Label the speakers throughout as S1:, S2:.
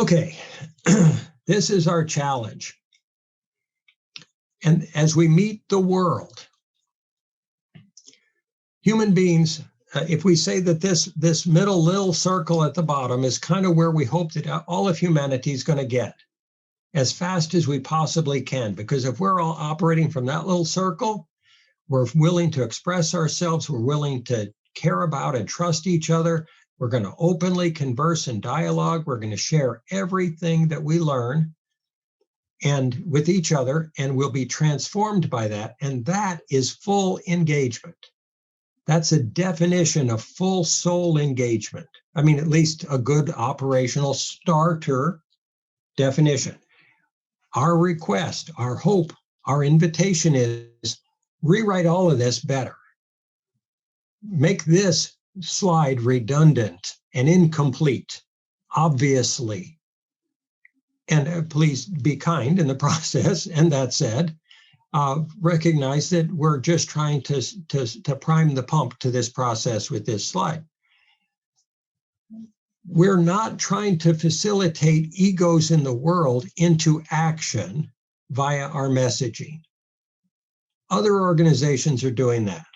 S1: Okay, this is our challenge. And as we meet the world, human beings, if we say that this middle little circle at the bottom is kind of where we hope that all of humanity is going to get as fast as we possibly can, because if we're all operating from that little circle, we're willing to express ourselves, we're willing to care about and trust each other, we're going to openly converse and dialogue, we're going to share everything that we learn and with each other, and we'll be transformed by that. And that is full engagement. That's a definition of full soul engagement. I mean, at least a good operational starter definition. Our request, our hope, our invitation is rewrite all of this better. Make this slide redundant and incomplete, obviously. And please be kind in the process. And that said, recognize that we're just trying to prime the pump to this process with this slide. We're not trying to facilitate egos in the world into action via our messaging. Other organizations are doing that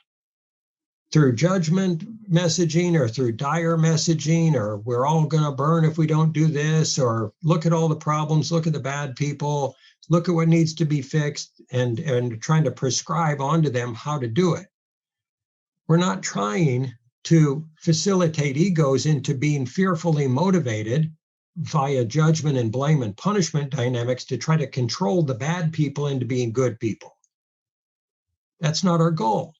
S1: through judgment messaging or through dire messaging, or we're all going to burn if we don't do this, or look at all the problems, look at the bad people, look at what needs to be fixed, and trying to prescribe onto them how to do it. We're not trying to facilitate egos into being fearfully motivated via judgment and blame and punishment dynamics to try to control the bad people into being good people. That's not our goal.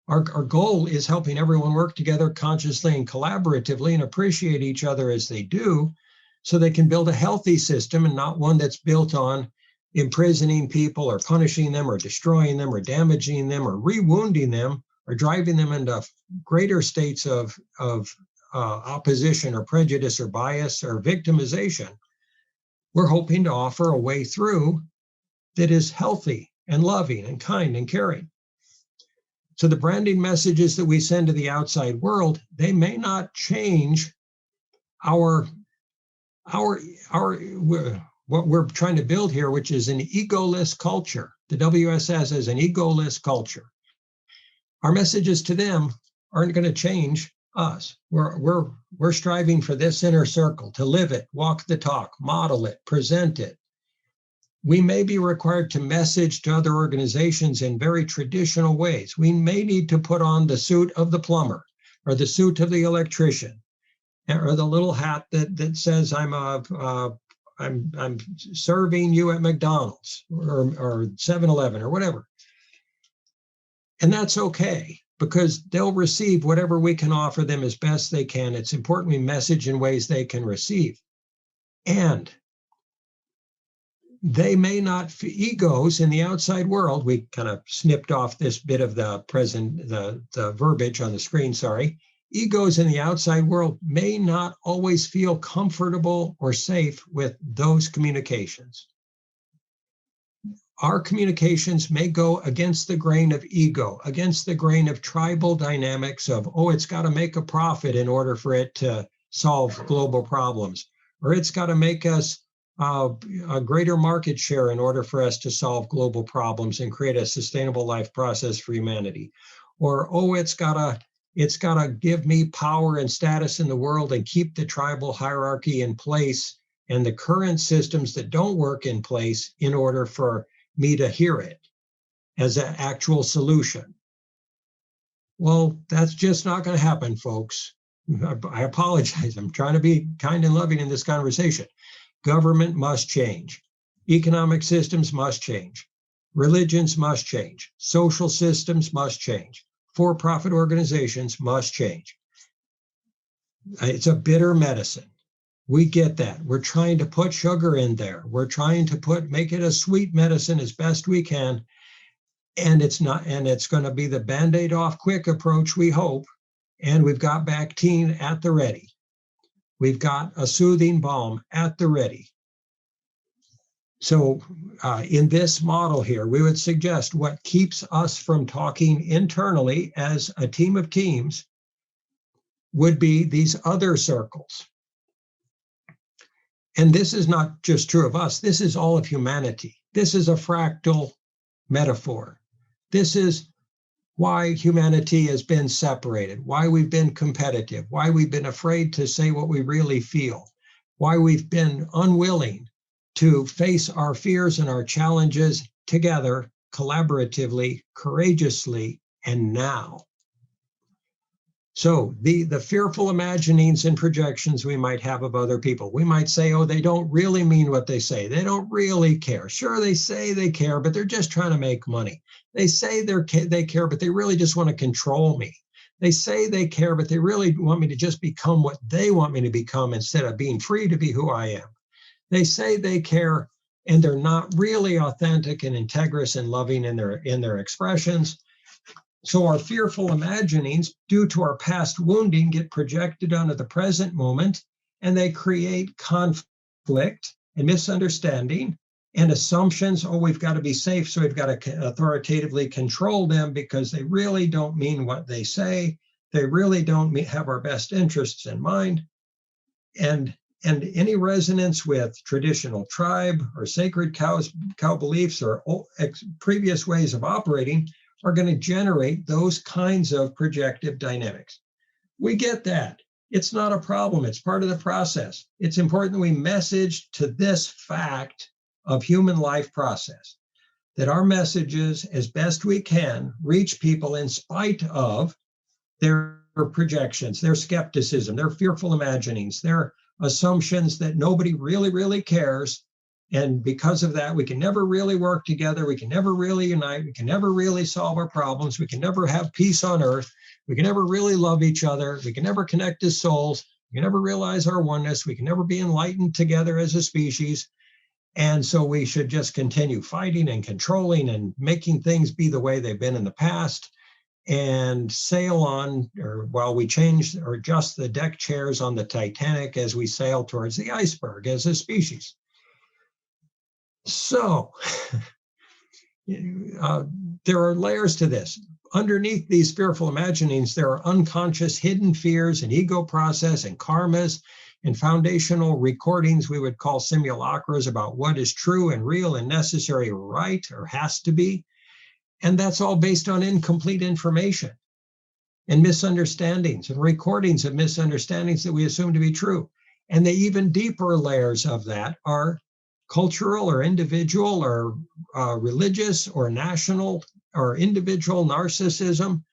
S1: Our goal is helping everyone work together consciously and collaboratively and appreciate each other as they do, so they can build a healthy system and not one that's built on imprisoning people or punishing them or destroying them or damaging them or re-wounding them or driving them into greater states of opposition or prejudice or bias or victimization. We're hoping to offer a way through that is healthy and loving and kind and caring. So the branding messages that we send to the outside world, they may not change what we're trying to build here, which is an egoless culture. The WSS is an egoless culture. Our messages to them aren't going to change us. We're striving for this inner circle, to live it, walk the talk, model it, present it. We may be required to message to other organizations in very traditional ways. We may need to put on the suit of the plumber or the suit of the electrician or the little hat that says I'm serving you at McDonald's or 7-Eleven or whatever. And that's okay, because they'll receive whatever we can offer them as best they can. It's important we message in ways they can receive. And they may not, egos in the outside world, we kind of snipped off this bit of the present, the verbiage on the screen, sorry. Egos in the outside world may not always feel comfortable or safe with those communications. Our communications may go against the grain of ego, against the grain of tribal dynamics of, oh, it's got to make a profit in order for it to solve global problems, or it's got to make us a greater market share in order for us to solve global problems and create a sustainable life process for humanity. Or, oh, it's got to give me power and status in the world and keep the tribal hierarchy in place and the current systems that don't work in place in order for me to hear it as an actual solution. Well, that's just not going to happen, folks. I apologize. I'm trying to be kind and loving in this conversation. Government must change. Economic systems must change. Religions must change. Social systems must change. For-profit organizations must change. It's a bitter medicine. We get that. We're trying to put sugar in there. We're trying to make it a sweet medicine as best we can. And it's going to be the Band-Aid off quick approach, we hope. And we've got Bactine at the ready. We've got a soothing balm at the ready. So in this model here, we would suggest what keeps us from talking internally as a team of teams would be these other circles. And this is not just true of us. This is all of humanity. This is a fractal metaphor. This is why humanity has been separated, why we've been competitive, why we've been afraid to say what we really feel, why we've been unwilling to face our fears and our challenges together, collaboratively, courageously, and now. So the fearful imaginings and projections we might have of other people, we might say, oh, they don't really mean what they say. They don't really care. Sure, they say they care, but they're just trying to make money. They say they care, but they really just want to control me. They say they care, but they really want me to just become what they want me to become instead of being free to be who I am. They say they care, and they're not really authentic and integrous and loving in their expressions. So our fearful imaginings, due to our past wounding, get projected onto the present moment, and they create conflict and misunderstanding and assumptions. Oh, we've got to be safe, so we've got to authoritatively control them because they really don't mean what they say. They really don't have our best interests in mind. And any resonance with traditional tribe or sacred cow beliefs or previous ways of operating are going to generate those kinds of projective dynamics. We get that. It's not a problem. It's part of the process. It's important that we message to this fact of human life process, that our messages, as best we can, reach people in spite of their projections, their skepticism, their fearful imaginings, their assumptions that nobody really, really cares. And because of that, we can never really work together. We can never really unite. We can never really solve our problems. We can never have peace on earth. We can never really love each other. We can never connect as souls. We can never realize our oneness. We can never be enlightened together as a species. And so we should just continue fighting and controlling and making things be the way they've been in the past and sail on, or while we change or adjust the deck chairs on the Titanic as we sail towards the iceberg as a species. So there are layers to this. Underneath these fearful imaginings, there are unconscious hidden fears and ego process and karmas and foundational recordings we would call simulacras about what is true and real and necessary, right, or has to be. And that's all based on incomplete information and misunderstandings and recordings of misunderstandings that we assume to be true. And the even deeper layers of that are cultural or individual or religious or national or individual narcissism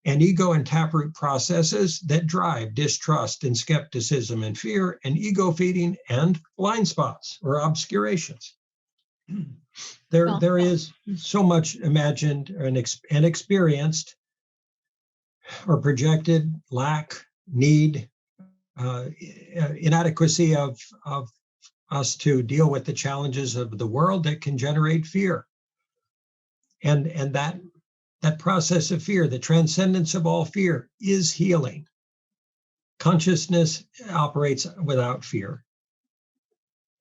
S1: and ego and taproot processes that drive distrust and skepticism and fear and ego feeding and blind spots or obscurations. There is so much imagined and experienced or projected lack, need, inadequacy of us to deal with the challenges of the world that can generate fear. And that process of fear, the transcendence of all fear, is healing. Consciousness operates without fear.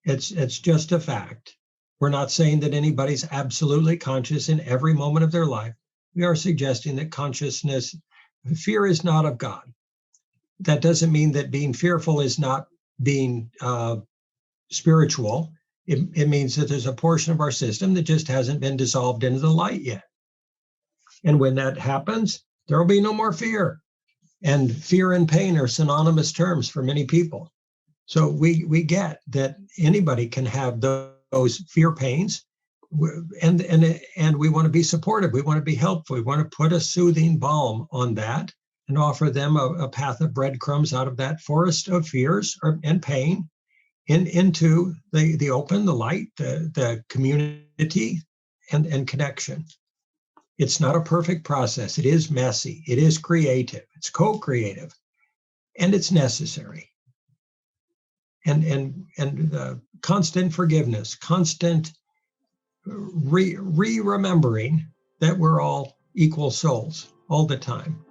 S1: It's just a fact. We're not saying that anybody's absolutely conscious in every moment of their life. We are suggesting that consciousness, fear is not of God. That doesn't mean that being fearful is not being spiritual. It means that there's a portion of our system that just hasn't been dissolved into the light yet. And when that happens, there will be no more fear. And fear and pain are synonymous terms for many people. So we get that anybody can have those fear pains, and we want to be supportive. We want to be helpful. We want to put a soothing balm on that and offer them a path of breadcrumbs out of that forest of fears and pain into the open, the light, the community, and connection. It's not a perfect process. It is messy. It is creative. It's co-creative, and it's necessary. And constant forgiveness, constant remembering that we're all equal souls all the time.